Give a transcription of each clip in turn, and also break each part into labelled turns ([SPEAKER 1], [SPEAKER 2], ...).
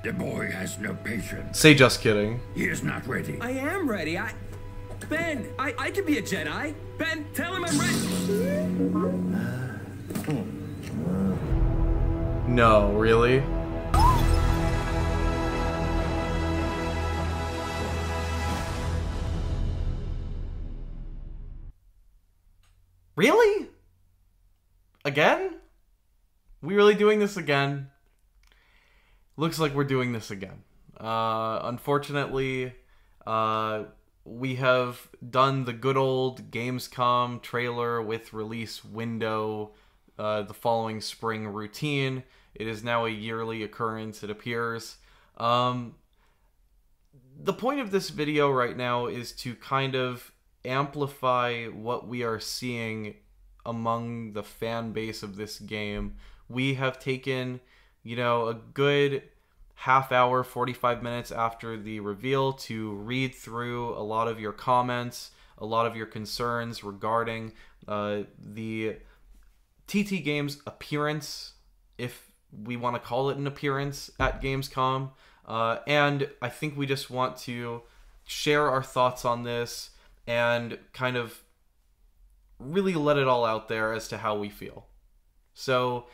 [SPEAKER 1] The boy has no patience.
[SPEAKER 2] Say just kidding.
[SPEAKER 1] He is not ready.
[SPEAKER 3] I am ready. Ben, I can be a Jedi. Ben, tell him I'm ready.
[SPEAKER 2] No, really? Really? Again? We really doing this again? Looks like we're doing this again. Unfortunately, we have done the good old Gamescom trailer with release window, the following spring routine. It is now a yearly occurrence, it appears. The point of this video right now is to kind of amplify what we are seeing among the fan base of this game. We have taken, you know, a good half hour, 45 minutes after the reveal to read through a lot of your comments, a lot of your concerns regarding the TT Games appearance, if we want to call it an appearance at Gamescom. And I think we just want to share our thoughts on this and kind of really let it all out there as to how we feel. So,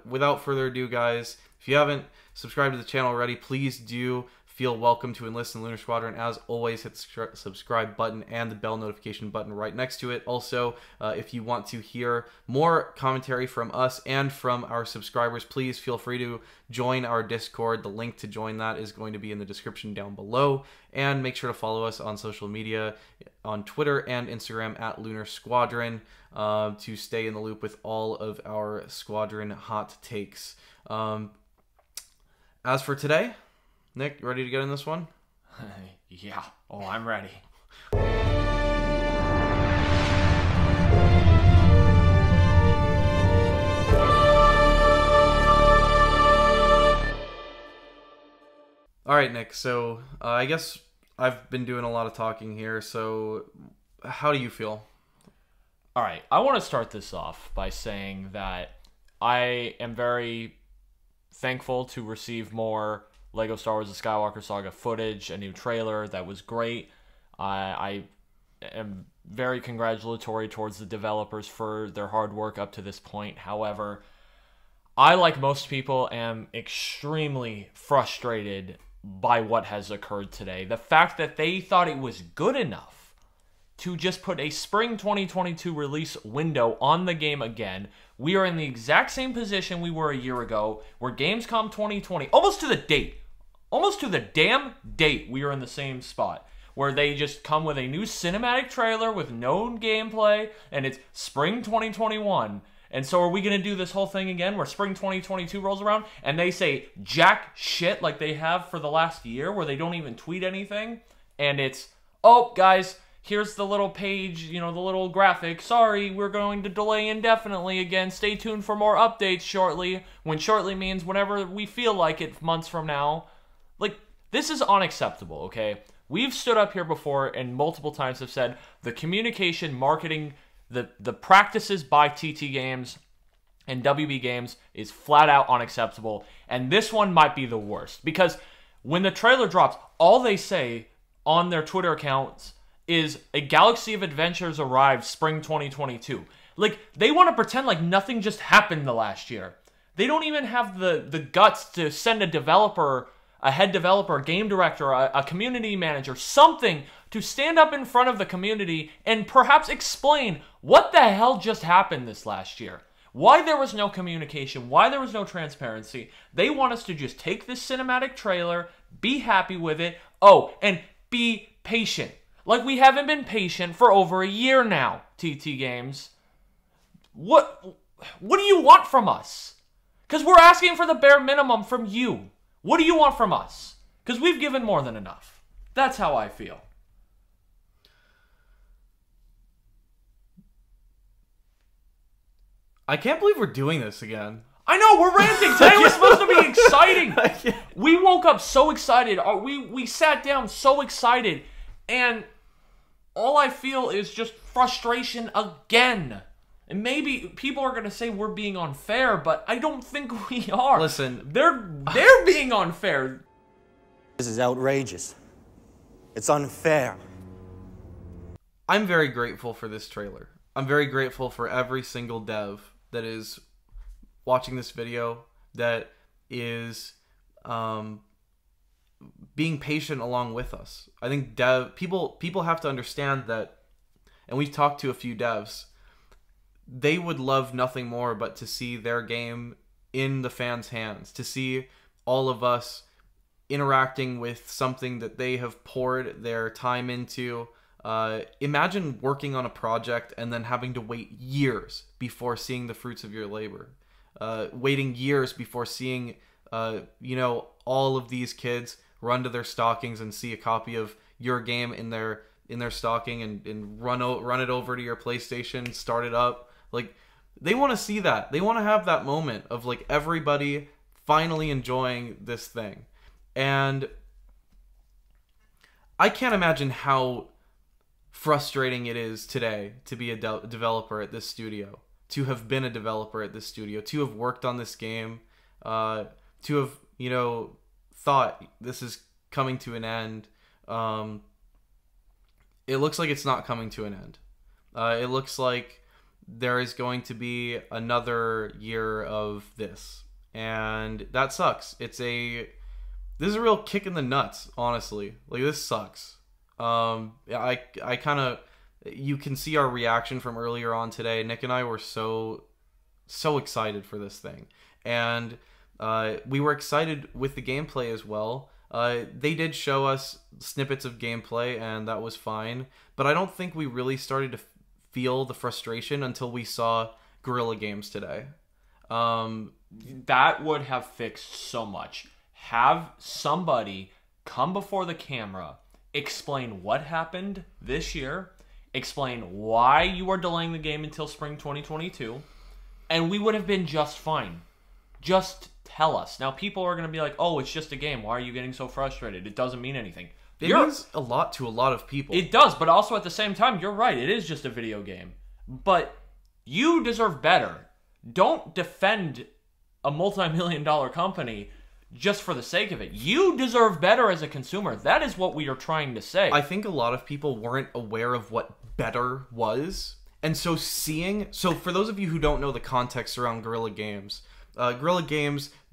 [SPEAKER 2] without further ado, guys, if you haven't subscribed to the channel already, please do feel welcome to enlist in Lunar Squadron. As always, hit the subscribe button and the bell notification button right next to it. Also, if you want to hear more commentary from us and from our subscribers, please feel free to join our Discord. The link to join that is going to be in the description down below. And make sure to follow us on social media, on Twitter and Instagram at Lunar Squadron, to stay in the loop with all of our Squadron hot takes. As for today, Nick, you ready to get in this one?
[SPEAKER 4] Yeah. Oh, I'm ready.
[SPEAKER 2] All right, Nick. So I guess I've been doing a lot of talking here. So how do you feel?
[SPEAKER 4] All right. I want to start this off by saying that I am very thankful to receive more Lego Star Wars: The Skywalker Saga footage, a new trailer that was great. I am very congratulatory towards the developers for their hard work up to this point. However, I, like most people, am extremely frustrated by what has occurred today. The fact that they thought it was good enough to just put a spring 2022 release window on the game again. We are in the exact same position we were a year ago, where Gamescom 2020, almost to the date, almost to the damn date, we are in the same spot, where they just come with a new cinematic trailer with no gameplay, and it's spring 2021. And so are we going to do this whole thing again, where spring 2022 rolls around, and they say jack shit like they have for the last year, where they don't even tweet anything, and it's, oh, guys, here's the little page, you know, the little graphic. Sorry, we're going to delay indefinitely again. Stay tuned for more updates shortly. When shortly means whenever we feel like it, months from now. Like, this is unacceptable, okay? We've stood up here before and multiple times have said the communication, marketing, the practices by TT Games and WB Games is flat out unacceptable. And this one might be the worst. Because when the trailer drops, all they say on their Twitter accounts is a galaxy of adventures arrived spring 2022. Like, they want to pretend like nothing just happened the last year. They don't even have the guts to send a developer, a head developer, a game director, a community manager, something to stand up in front of the community and perhaps explain what the hell just happened this last year. Why there was no communication, why there was no transparency. They want us to just take this cinematic trailer, be happy with it, oh, and be patient. Like, we haven't been patient for over a year now, TT Games. What do you want from us? Because we're asking for the bare minimum from you. What do you want from us? Because we've given more than enough. That's how I feel.
[SPEAKER 2] I can't believe we're doing this again.
[SPEAKER 4] I know, we're ranting. Today was supposed to be exciting. We woke up so excited. We sat down so excited. And all I feel is just frustration again. And maybe people are going to say we're being unfair, but I don't think we are.
[SPEAKER 2] Listen.
[SPEAKER 4] They're being unfair.
[SPEAKER 5] This is outrageous. It's unfair.
[SPEAKER 2] I'm very grateful for this trailer. I'm very grateful for every single dev that is watching this video, that is being patient along with us. I think people have to understand that, and we've talked to a few devs, they would love nothing more but to see their game in the fans' hands, to see all of us interacting with something that they have poured their time into. Imagine working on a project and then having to wait years before seeing the fruits of your labor. Waiting years before seeing, all of these kids run to their stockings and see a copy of your game in their stocking and run it over to your PlayStation, start it up. Like, they want to see that. They want to have that moment of, like, everybody finally enjoying this thing. And I can't imagine how frustrating it is today to be a developer at this studio, to have been a developer at this studio, to have worked on this game, to have, thought this is coming to an end. It looks like it's not coming to an end. It looks like there is going to be another year of this, and that sucks. This is a real kick in the nuts, honestly. Like, this sucks. I kind of, you can see our reaction from earlier on today. Nick and I were so excited for this thing, and we were excited with the gameplay as well. They did show us snippets of gameplay, and that was fine, but I don't think we really started to feel the frustration until we saw Guerrilla Games today.
[SPEAKER 4] That would have fixed so much. Have somebody come before the camera, explain what happened this year, explain why you are delaying the game until spring 2022, and we would have been just fine. Just tell us. Now, people are going to be like, oh, it's just a game. Why are you getting so frustrated? It doesn't mean anything.
[SPEAKER 2] It means a lot to a lot of people.
[SPEAKER 4] It does, but also at the same time, you're right. It is just a video game. But you deserve better. Don't defend a multi-million-dollar company just for the sake of it. You deserve better as a consumer. That is what we are trying to say.
[SPEAKER 2] I think a lot of people weren't aware of what better was. And so for those of you who don't know the context around Guerrilla Games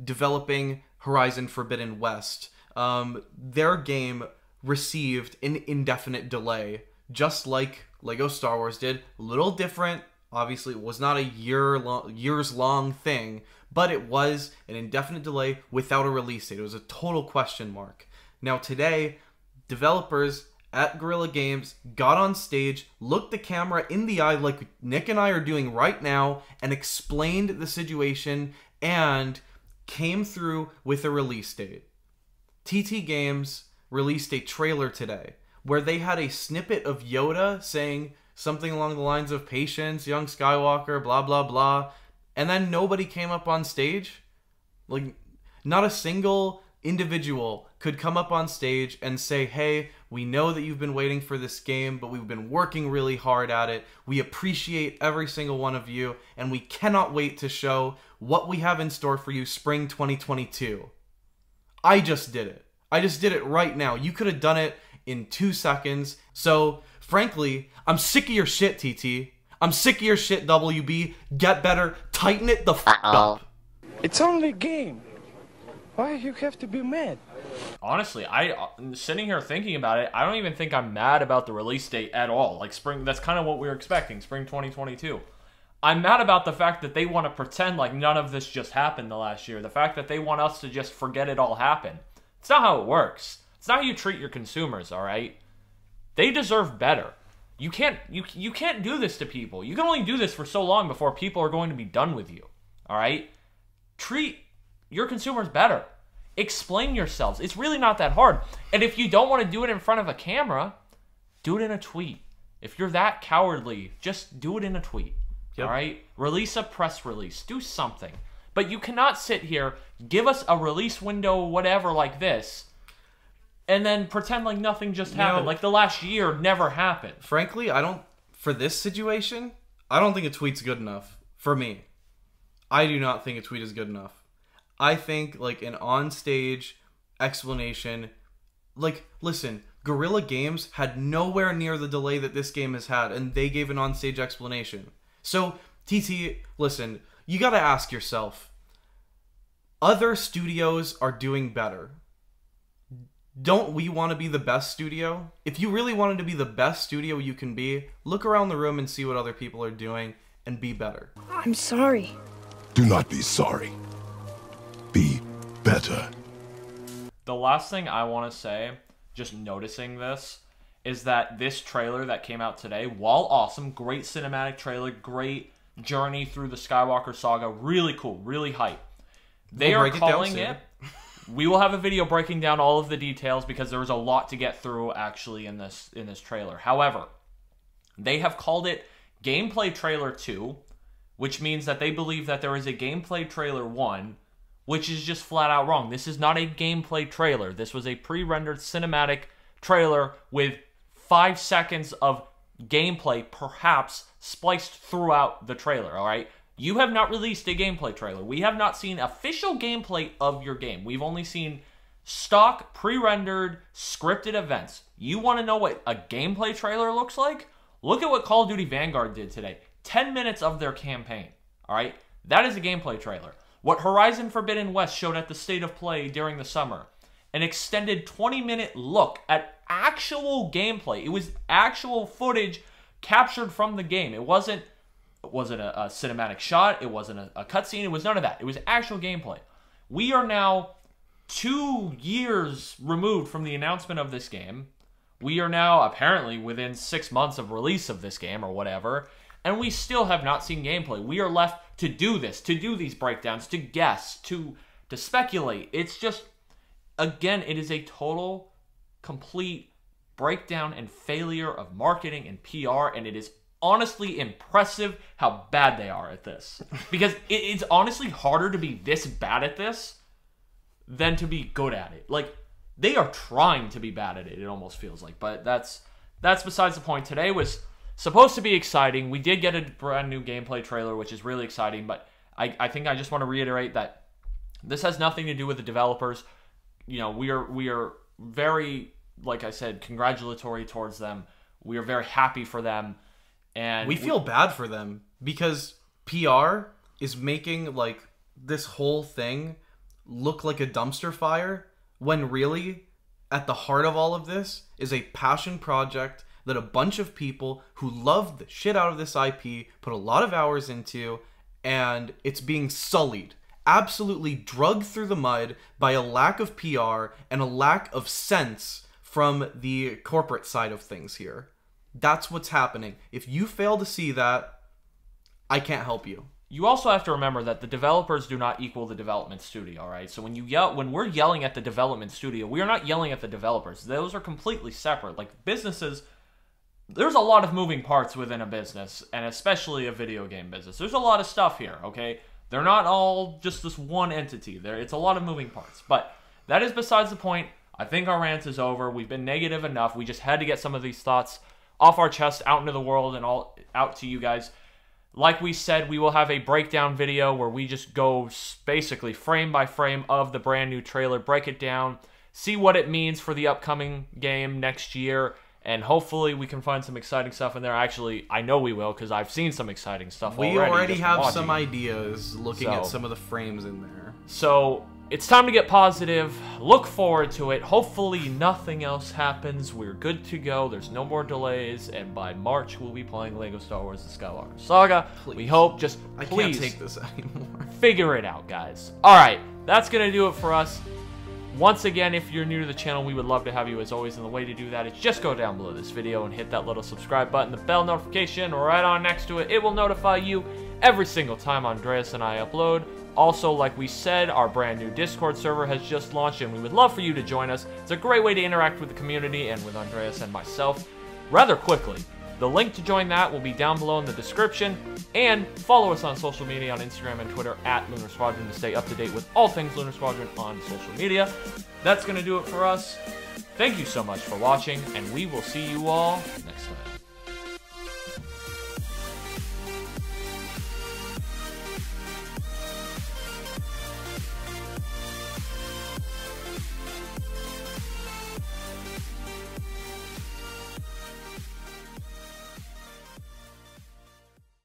[SPEAKER 2] developing Horizon Forbidden West, their game received an indefinite delay, just like Lego Star Wars did. A little different. Obviously, it was not a years-long thing, but it was an indefinite delay without a release date. It was a total question mark. Now today, developers at Guerrilla Games got on stage, looked the camera in the eye like Nick and I are doing right now, and explained the situation and came through with a release date. TT Games released a trailer today where they had a snippet of Yoda saying something along the lines of patience, young Skywalker, blah, blah, blah. And then nobody came up on stage. Like, not a single individual could come up on stage and say, hey, we know that you've been waiting for this game, but we've been working really hard at it. We appreciate every single one of you, and we cannot wait to show what we have in store for you spring 2022. I just did it. I just did it right now. You could have done it in 2 seconds. So, frankly, I'm sick of your shit, TT. I'm sick of your shit, WB. Get better. Tighten it the f*** up.
[SPEAKER 6] It's only a game. Why you have to be mad?
[SPEAKER 4] Honestly, sitting here thinking about it, I don't even think I'm mad about the release date at all. Like, spring, that's kind of what we were expecting, spring 2022. I'm mad about the fact that they want to pretend like none of this just happened the last year. The fact that they want us to just forget it all happened. It's not how it works. It's not how you treat your consumers, all right? They deserve better. You can't do this to people. You can only do this for so long before people are going to be done with you, all right? Treat your consumers better. Explain yourselves. It's really not that hard. And if you don't want to do it in front of a camera, do it in a tweet. If you're that cowardly, just do it in a tweet, all right? Release a press release. Do something. But you cannot sit here, give us a release window, whatever, like this, and then pretend like nothing just happened. Like the last year never happened.
[SPEAKER 2] Frankly, for this situation, I don't think a tweet's good enough. For me. I do not think a tweet is good enough. I think, like, an on-stage explanation... Like, listen, Guerrilla Games had nowhere near the delay that this game has had, and they gave an on-stage explanation. So, TT, listen, you gotta ask yourself, other studios are doing better. Don't we want to be the best studio? If you really wanted to be the best studio you can be, look around the room and see what other people are doing and be better.
[SPEAKER 6] I'm sorry.
[SPEAKER 7] Do not be sorry. Be better.
[SPEAKER 4] The last thing I want to say, just noticing this, is that this trailer that came out today, while awesome, great cinematic trailer, great journey through the Skywalker Saga, really cool, really hype. They are calling it... We will have a video breaking down all of the details because there was a lot to get through actually in this trailer. However, they have called it Gameplay Trailer 2, which means that they believe that there is a Gameplay Trailer 1, which is just flat out wrong. This is not a gameplay trailer. This was a pre-rendered cinematic trailer with 5 seconds of gameplay perhaps spliced throughout the trailer, all right? You have not released a gameplay trailer. We have not seen official gameplay of your game. We've only seen stock, pre-rendered, scripted events. You want to know what a gameplay trailer looks like? Look at what Call of Duty Vanguard did today. 10 minutes of their campaign, all right? That is a gameplay trailer. What Horizon Forbidden West showed at the State of Play during the summer, an extended 20-minute look at actual gameplay. It was actual footage captured from the game. It wasn't a cinematic shot. It wasn't a cutscene. It was none of that. It was actual gameplay. We are now 2 years removed from the announcement of this game. We are now apparently within 6 months of release of this game or whatever, and we still have not seen gameplay. We are left to do this, to do these breakdowns, to guess, to speculate. It's just, again, it is a total, complete breakdown and failure of marketing and PR, and it is honestly impressive how bad they are at this. Because it's honestly harder to be this bad at this than to be good at it. Like, they are trying to be bad at it, it almost feels like. But that's besides the point. Today was supposed to be exciting. We did get a brand new gameplay trailer, which is really exciting. But I think I just want to reiterate that this has nothing to do with the developers. You know, we are very, like I said, congratulatory towards them. We are very happy for them. And
[SPEAKER 2] we feel bad for them because PR is making like this whole thing look like a dumpster fire when really at the heart of all of this is a passion project that a bunch of people who love the shit out of this IP put a lot of hours into, and it's being sullied, absolutely drugged through the mud by a lack of PR and a lack of sense from the corporate side of things here. That's what's happening. If you fail to see that, I can't help you.
[SPEAKER 4] You also have to remember that the developers do not equal the development studio, all right? So when we're yelling at the development studio, we are not yelling at the developers. Those are completely separate. Like businesses, there's a lot of moving parts within a business, and especially a video game business. There's a lot of stuff here, okay? They're not all just this one entity. It's a lot of moving parts. But that is besides the point. I think our rant is over. We've been negative enough. We just had to get some of these thoughts off our chest, out into the world, and all out to you guys. Like we said, we will have a breakdown video where we just go basically frame by frame of the brand new trailer, break it down, see what it means for the upcoming game next year, and hopefully we can find some exciting stuff in there. Actually, I know we will because I've seen some exciting stuff already.
[SPEAKER 2] We already have some ideas looking at some of the frames in there.
[SPEAKER 4] So it's time to get positive. Look forward to it. Hopefully nothing else happens. We're good to go. There's no more delays. And by March, we'll be playing LEGO Star Wars The Skywalker Saga. Please. We hope. Just please.
[SPEAKER 2] I can't take this anymore.
[SPEAKER 4] Figure it out, guys. Alright, that's going to do it for us. Once again, if you're new to the channel, we would love to have you as always. And the way to do that is just go down below this video and hit that little subscribe button, the bell notification right on next to it. It will notify you every single time Andreas and I upload. Also, like we said, our brand new Discord server has just launched, and we would love for you to join us. It's a great way to interact with the community and with Andreas and myself rather quickly. The link to join that will be down below in the description, and follow us on social media on Instagram and Twitter at Lunar Squadron to stay up to date with all things Lunar Squadron on social media. That's going to do it for us. Thank you so much for watching, and we will see you all next time.